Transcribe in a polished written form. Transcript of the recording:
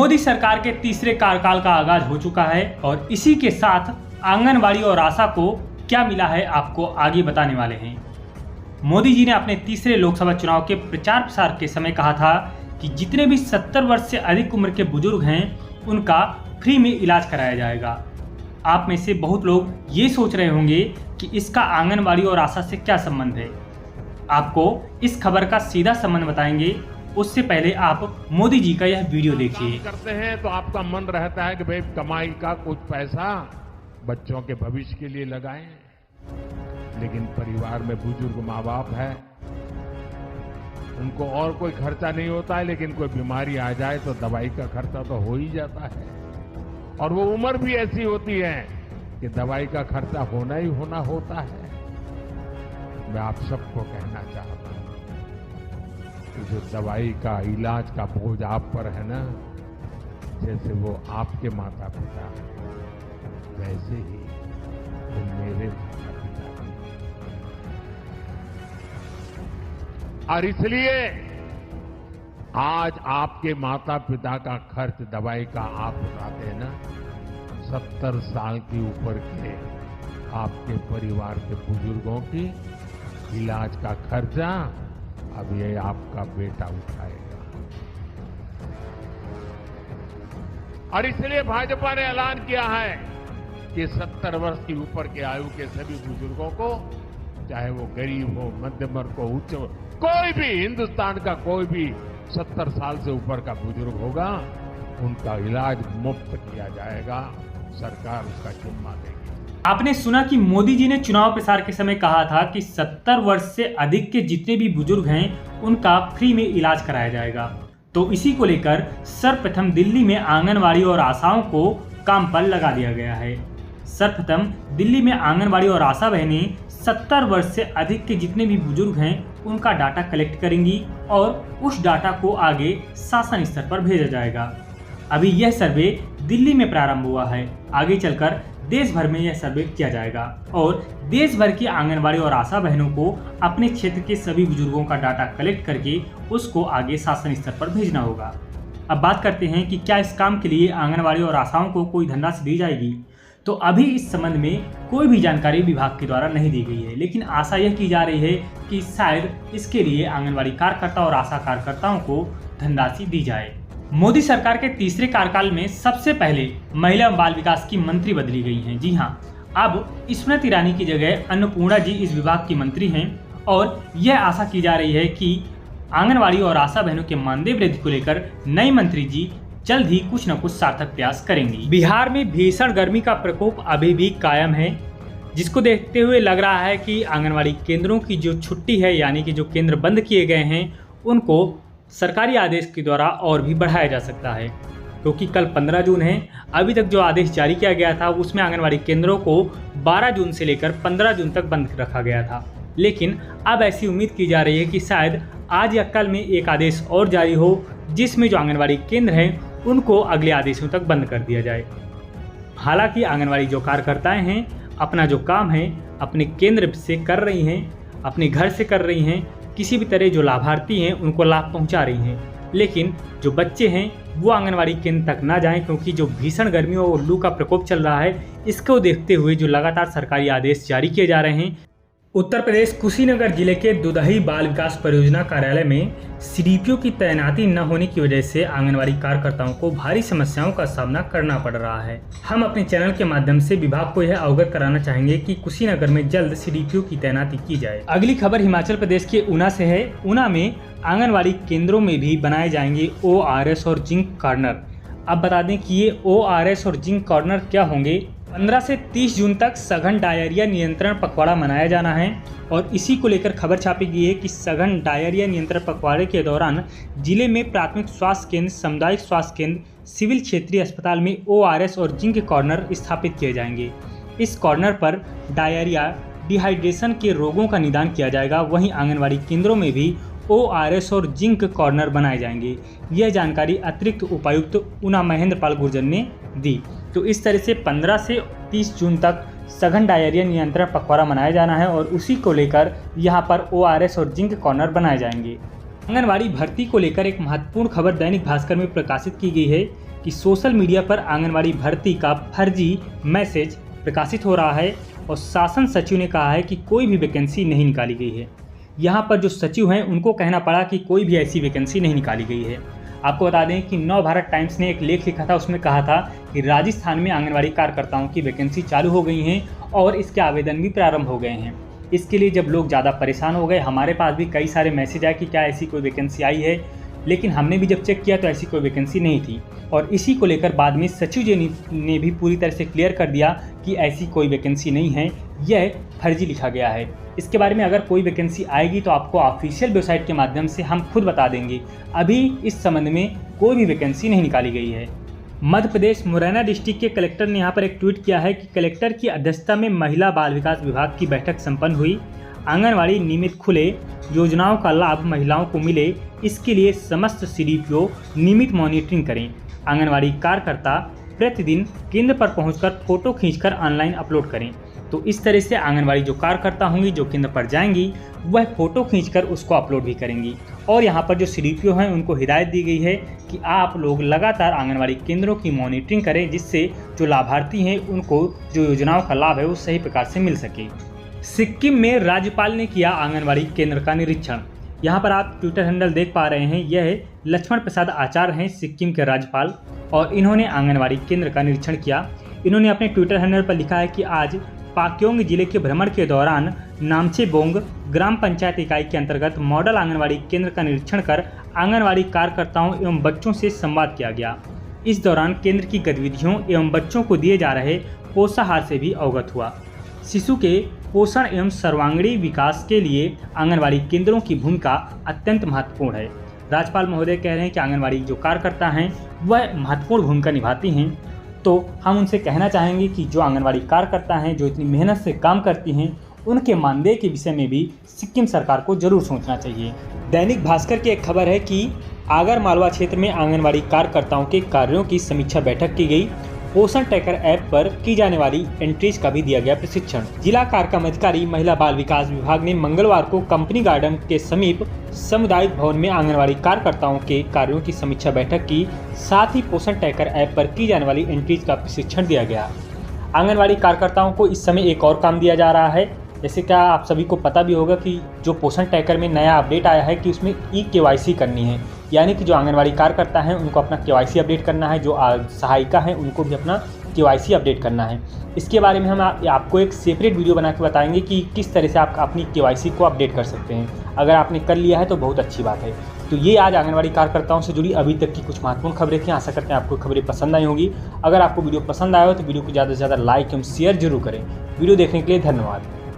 मोदी सरकार के तीसरे कार्यकाल का आगाज हो चुका है और इसी के साथ आंगनबाड़ी और आशा को क्या मिला है आपको आगे बताने वाले हैं। मोदी जी ने अपने तीसरे लोकसभा चुनाव के प्रचार प्रसार के समय कहा था कि जितने भी 70 वर्ष से अधिक उम्र के बुजुर्ग हैं उनका फ्री में इलाज कराया जाएगा। आप में से बहुत लोग ये सोच रहे होंगे कि इसका आंगनबाड़ी और आशा से क्या संबंध है। आपको इस खबर का सीधा संबंध बताएंगे, उससे पहले आप मोदी जी का यह वीडियो देखिए। करते हैं तो आपका मन रहता है कि भाई कमाई का कुछ पैसा बच्चों के भविष्य के लिए लगाएं, लेकिन परिवार में बुजुर्ग माँ बाप है, उनको और कोई खर्चा नहीं होता है, लेकिन कोई बीमारी आ जाए तो दवाई का खर्चा तो हो ही जाता है। और वो उम्र भी ऐसी होती है कि दवाई का खर्चा होना ही होना होता है। मैं आप सबको कहना चाहता हूं कि जो दवाई का इलाज का बोझ आप पर है ना, जैसे वो आपके माता पिता हैं, वैसे ही वो मेरे माता पिता हैं। और इसलिए आज आपके माता पिता का खर्च दवाई का आप उठाते हैं ना, 70 साल की ऊपर के आपके परिवार के बुजुर्गों की इलाज का खर्चा अब ये आपका बेटा उठाएगा। और इसलिए भाजपा ने ऐलान किया है कि 70 वर्ष की ऊपर के आयु के सभी बुजुर्गों को, चाहे वो गरीब हो, मध्यम वर्ग हो, उच्च हो, कोई भी हिंदुस्तान का कोई भी 70 साल से ऊपर का बुजुर्ग होगा, उनका इलाज मुफ्त किया जाएगा। सरकार उसका जिम्मा देगी। आपने सुना कि मोदी जी ने चुनाव प्रचार के समय कहा था कि 70 वर्ष से अधिक के जितने भी बुजुर्ग हैं उनका फ्री में इलाज कराया जाएगा। तो इसी को लेकर सर्वप्रथम दिल्ली में आंगनबाड़ी और आशाओं को काम पर लगा दिया गया है। सर्वप्रथम दिल्ली में आंगनबाड़ी और आशा बहनें 70 वर्ष से अधिक के जितने भी बुजुर्ग हैं उनका डाटा कलेक्ट करेंगी और उस डाटा को आगे शासन स्तर पर भेजा जाएगा। अभी यह सर्वे दिल्ली में प्रारंभ हुआ है, आगे चलकर देश भर में यह सर्वे किया जाएगा और देश भर की आंगनबाड़ी और आशा बहनों को अपने क्षेत्र के सभी बुजुर्गों का डाटा कलेक्ट करके उसको आगे शासन स्तर पर भेजना होगा। अब बात करते हैं कि क्या इस काम के लिए आंगनबाड़ी और आशाओं को कोई धनराशि दी जाएगी। तो अभी इस संबंध में कोई भी जानकारी विभाग के द्वारा नहीं दी गई है, लेकिन आशा यह की जा रही है कि शायद इसके लिए आंगनबाड़ी कार्यकर्ता और आशा कार्यकर्ताओं को धनराशि दी जाए। मोदी सरकार के तीसरे कार्यकाल में सबसे पहले महिला एवं बाल विकास की मंत्री बदली गई हैं। जी हाँ, अब स्मृति ईरानी की जगह अन्नपूर्णा जी इस विभाग की मंत्री हैं और यह आशा की जा रही है कि आंगनबाड़ी और आशा बहनों के मानदेय वृद्धि को लेकर नई मंत्री जी जल्द ही कुछ न कुछ सार्थक प्रयास करेंगी। बिहार में भीषण गर्मी का प्रकोप अभी भी कायम है, जिसको देखते हुए लग रहा है कि आंगनबाड़ी केंद्रों की जो छुट्टी है, यानी कि जो केंद्र बंद किए गए हैं, उनको सरकारी आदेश के द्वारा और भी बढ़ाया जा सकता है, क्योंकि कल 15 जून है। अभी तक जो आदेश जारी किया गया था उसमें आंगनबाड़ी केंद्रों को 12 जून से लेकर 15 जून तक बंद रखा गया था, लेकिन अब ऐसी उम्मीद की जा रही है कि शायद आज या कल में एक आदेश और जारी हो जिसमें जो आंगनबाड़ी केंद्र हैं उनको अगले आदेशों तक बंद कर दिया जाए। हालांकि आंगनबाड़ी जो कार्यकर्ताएं हैं अपना जो काम है अपने केंद्र से कर रही हैं, अपने घर से कर रही हैं, किसी भी तरह जो लाभार्थी हैं उनको लाभ पहुंचा रही हैं, लेकिन जो बच्चे हैं वो आंगनबाड़ी केंद्र तक ना जाएं, क्योंकि जो भीषण गर्मी और लू का प्रकोप चल रहा है इसको देखते हुए जो लगातार सरकारी आदेश जारी किए जा रहे हैं। उत्तर प्रदेश कुशीनगर जिले के दुदही बाल विकास परियोजना कार्यालय में सीडीपीओ की तैनाती न होने की वजह से आंगनबाड़ी कार्यकर्ताओं को भारी समस्याओं का सामना करना पड़ रहा है। हम अपने चैनल के माध्यम से विभाग को यह अवगत कराना चाहेंगे कि कुशीनगर में जल्द सीडीपीओ की तैनाती की जाए। अगली खबर हिमाचल प्रदेश के ऊना से है। ऊना में आंगनबाड़ी केंद्रों में भी बनाए जाएंगे ORS और जिंक कॉर्नर। अब बता दें कि ये ORS और जिंक कॉर्नर क्या होंगे। 15 से 30 जून तक सघन डायरिया नियंत्रण पखवाड़ा मनाया जाना है और इसी को लेकर खबर छापी गई है कि सघन डायरिया नियंत्रण पखवाड़े के दौरान जिले में प्राथमिक स्वास्थ्य केंद्र, सामुदायिक स्वास्थ्य केंद्र, सिविल क्षेत्रीय अस्पताल में ORS और जिंक कॉर्नर स्थापित किए जाएंगे। इस कॉर्नर पर डायरिया, डिहाइड्रेशन के रोगों का निदान किया जाएगा। वहीं आंगनबाड़ी केंद्रों में भी ORS और जिंक कॉर्नर बनाए जाएंगे। यह जानकारी अतिरिक्त उपायुक्त ऊना महेंद्र पाल गुर्जर ने दी। तो इस तरह से 15 से 30 जून तक सघन डायरिया नियंत्रण पखवाड़ा मनाया जाना है और उसी को लेकर यहाँ पर ORS और जिंक कॉर्नर बनाए जाएंगे। आंगनबाड़ी भर्ती को लेकर एक महत्वपूर्ण खबर दैनिक भास्कर में प्रकाशित की गई है, कि सोशल मीडिया पर आंगनवाड़ी भर्ती का फर्जी मैसेज प्रकाशित हो रहा है और शासन सचिव ने कहा है कि कोई भी वैकेंसी नहीं निकाली गई है। यहाँ पर जो सचिव हैं उनको कहना पड़ा कि कोई भी ऐसी वैकेंसी नहीं निकाली गई है। आपको बता दें कि नव भारत टाइम्स ने एक लेख लिखा था, उसमें कहा था कि राजस्थान में आंगनवाड़ी कार्यकर्ताओं की वैकेंसी चालू हो गई हैं और इसके आवेदन भी प्रारंभ हो गए हैं। इसके लिए जब लोग ज़्यादा परेशान हो गए, हमारे पास भी कई सारे मैसेज आए कि क्या ऐसी कोई वैकेंसी आई है, लेकिन हमने भी जब चेक किया तो ऐसी कोई वैकेंसी नहीं थी। और इसी को लेकर बाद में सचिव जी ने भी पूरी तरह से क्लियर कर दिया कि ऐसी कोई वैकेंसी नहीं है, यह फर्जी लिखा गया है। इसके बारे में अगर कोई वैकेंसी आएगी तो आपको ऑफिशियल वेबसाइट के माध्यम से हम खुद बता देंगे। अभी इस संबंध में कोई भी वैकेंसी नहीं निकाली गई है। मध्य प्रदेश मुरैना डिस्ट्रिक्ट के कलेक्टर ने यहाँ पर एक ट्वीट किया है कि कलेक्टर की अध्यक्षता में महिला बाल विकास विभाग की बैठक संपन्न हुई। आंगनवाड़ी नियमित खुले, योजनाओं का लाभ महिलाओं को मिले, इसके लिए समस्त CDPO नियमित मॉनिटरिंग करें। आंगनवाड़ी कार्यकर्ता प्रतिदिन केंद्र पर पहुंचकर फोटो खींचकर ऑनलाइन अपलोड करें। तो इस तरह से आंगनवाड़ी जो कार्यकर्ता होंगी, जो केंद्र पर जाएंगी, वह फोटो खींचकर उसको अपलोड भी करेंगी। और यहाँ पर जो CDPO हैं उनको हिदायत दी गई है कि आप लोग लगातार आंगनवाड़ी केंद्रों की मॉनिटरिंग करें, जिससे जो लाभार्थी हैं उनको जो योजनाओं का लाभ है वो सही प्रकार से मिल सके। सिक्किम में राज्यपाल ने किया आंगनवाड़ी केंद्र का निरीक्षण। यहाँ पर आप ट्विटर हैंडल देख पा रहे हैं, यह लक्ष्मण प्रसाद आचार्य हैं सिक्किम के राज्यपाल, और इन्होंने आंगनवाड़ी केंद्र का निरीक्षण किया। इन्होंने अपने ट्विटर हैंडल पर लिखा है कि आज पाक्योंग जिले के भ्रमण के दौरान नामचेबोंग ग्राम पंचायत इकाई के अंतर्गत मॉडल आंगनवाड़ी केंद्र का निरीक्षण कर आंगनवाड़ी कार्यकर्ताओं एवं बच्चों से संवाद किया गया। इस दौरान केंद्र की गतिविधियों एवं बच्चों को दिए जा रहे पोषाहार से भी अवगत हुआ। शिशु के पोषण एवं सर्वांगीण विकास के लिए आंगनवाड़ी केंद्रों की भूमिका अत्यंत महत्वपूर्ण है। राज्यपाल महोदय कह रहे हैं कि आंगनवाड़ी जो कार्यकर्ता हैं वह महत्वपूर्ण भूमिका निभाती हैं। तो हम उनसे कहना चाहेंगे कि जो आंगनवाड़ी कार्यकर्ता हैं, जो इतनी मेहनत से काम करती हैं, उनके मानदेय के विषय में भी सिक्किम सरकार को जरूर सोचना चाहिए। दैनिक भास्कर की एक खबर है कि आगर मालवा क्षेत्र में आंगनवाड़ी कार्यकर्ताओं के कार्यों की समीक्षा बैठक की गई। पोषण ट्रैकर ऐप पर की जाने वाली एंट्रीज का भी दिया गया प्रशिक्षण। जिला कार्यक्रम अधिकारी महिला बाल विकास विभाग ने मंगलवार को कंपनी गार्डन के समीप सामुदायिक भवन में आंगनवाड़ी कार्यकर्ताओं के कार्यों की समीक्षा बैठक की। साथ ही पोषण ट्रैकर ऐप पर की जाने वाली एंट्रीज का प्रशिक्षण दिया गया। आंगनवाड़ी कार्यकर्ताओं को इस समय एक और काम दिया जा रहा है। जैसे क्या आप सभी को पता भी होगा कि जो पोषण ट्रैकर में नया अपडेट आया है कि उसमें KYC करनी है, यानी कि जो आंगनवाड़ी कार्यकर्ता हैं उनको अपना KYC अपडेट करना है, जो सहायिका हैं उनको भी अपना KYC अपडेट करना है। इसके बारे में हम आपको एक सेपरेट वीडियो बना के बताएंगे कि किस तरह से आप अपनी KYC को अपडेट कर सकते हैं। अगर आपने कर लिया है तो बहुत अच्छी बात है। तो ये आज आंगनवाड़ी कार्यकर्ताओं से जुड़ी अभी तक की कुछ महत्वपूर्ण खबरें थी। आशा करते हैं आपको खबरें पसंद आई होंगी। अगर आपको वीडियो पसंद आया हो तो वीडियो को ज़्यादा से ज़्यादा लाइक एवं शेयर जरूर करें। वीडियो देखने के लिए धन्यवाद।